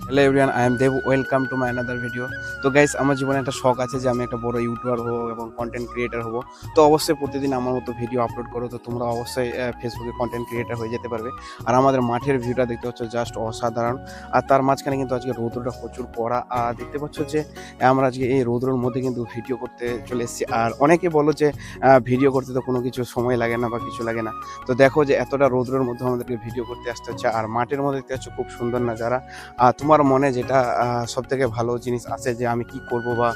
Hello everyone, I am Dev. Welcome to my another video. তো guys, আমার জীবনে একটা শখ আছে যে আমি একটা বড় ইউটিউবার হবো এবং কন্টেন্ট ক্রিয়েটার হবো। তো অবশ্যই প্রতিদিন আমার মতো ভিডিও আপলোড করো। তো তোমরা অবশ্যই ফেসবুকে কন্টেন্ট ক্রিয়েটার হয়ে যেতে পারবে। আর আমাদের মাঠের ভিউটা দেখতে পাচ্ছ জাস্ট অসাধারণ। আর তার মাঝখানে কিন্তু আজকে রৌদ্রটা প্রচুর কড়া। আর দেখতে পাচ্ছ যে আমরা আজকে এই রৌদ্রের মধ্যে কিন্তু ভিডিও করতে চলে এসেছি। আর অনেকে বলো যে ভিডিও করতে তো কোনো কিছু সময় লাগে না বা কিছু লাগে না। তো দেখো যে এতটা রৌদ্রের মধ্যে আমাদেরকে ভিডিও করতে আসতে হচ্ছে। আর মাঠের মধ্যে দেখতে পাচ্ছ খুব সুন্দর নাজারা। তোমার মনে যেটা সবথেকে ভালো জিনিস আছে যে আমি কি করব বা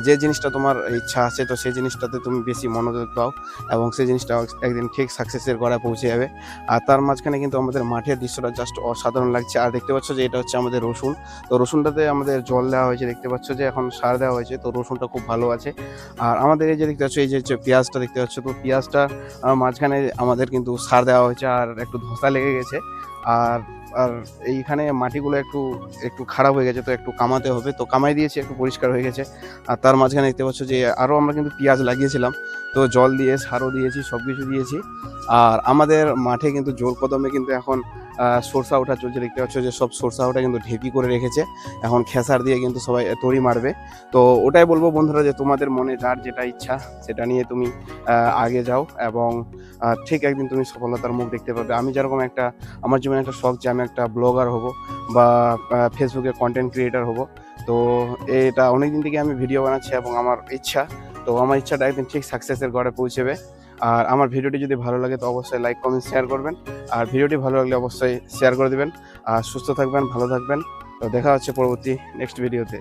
যে জিনিসটা তোমার ইচ্ছা আছে, তো সেই জিনিসটাতে তুমি বেশি মনোযোগ দাও এবং সেই জিনিসটা একদিন ঠিক সাকসেসের গড়ায় পৌঁছে যাবে। আর তার মাঝখানে কিন্তু আমাদের মাঠের দৃশ্যটা জাস্ট অসাধারণ লাগছে। আর দেখতে পাচ্ছ যে এটা হচ্ছে আমাদের রসুন। তো রসুনটাতে আমাদের জল দেওয়া হয়েছে, দেখতে পাচ্ছ যে এখন সার দেওয়া হয়েছে। তো রসুনটা খুব ভালো আছে। আর আমাদের এই যে দেখতে পাচ্ছ, এই যে পেঁয়াজটা দেখতে পাচ্ছ, তো পেঁয়াজটা মাঝখানে আমাদের কিন্তু সার দেওয়া হয়েছে আর একটু ধসা লেগে গেছে। আর আর এইখানে মাটিগুলো একটু একটু খারাপ হয়ে গেছে, তো একটু কামাতে হবে। তো কামাই দিয়েছি, একটু পরিষ্কার হয়ে গেছে। আর তার মাঝখানে দেখতে পাচ্ছ যে আরও আমরা কিন্তু পেঁয়াজ লাগিয়েছিলাম। তো জল দিয়ে সারও দিয়েছি, সব কিছু দিয়েছি। আর আমাদের মাঠে কিন্তু জোর কদমে কিন্তু এখন সরষা ওঠা চলছে। দেখতে পাচ্ছ যে সব সরষা ওঠা কিন্তু ঢেপি করে রেখেছে। এখন খেসার দিয়ে কিন্তু সবাই তড়ি মারবে। তো ওটাই বলবো বন্ধুরা, যে তোমাদের মনে যার যেটা ইচ্ছা সেটা নিয়ে তুমি আগে যাও এবং ঠিক একদিন তুমি সফলতার মুখ দেখতে পাবে। আমি যেরকম আমার জীবনে একটা শখ যে আমি একটা ব্লগার হব বা ফেসবুকে কন্টেন্ট ক্রিয়েটার হব। তো এটা অনেক দিন থেকে আমি ভিডিও বানাচ্ছি এবং আমার ইচ্ছা, তো আমার ইচ্ছাটা একদিন ঠিক সাকসেসের ঘরে পৌঁছেবে। আর আমার ভিডিওটি যদি ভালো লাগে তো অবশ্যই লাইক কমেন্ট শেয়ার করবেন। আর ভিডিওটি ভালো লাগলে অবশ্যই শেয়ার করে দিবেন। আর সুস্থ থাকবেন, ভালো থাকবেন। তো দেখা হচ্ছে পরবর্তী নেক্সট ভিডিওতে।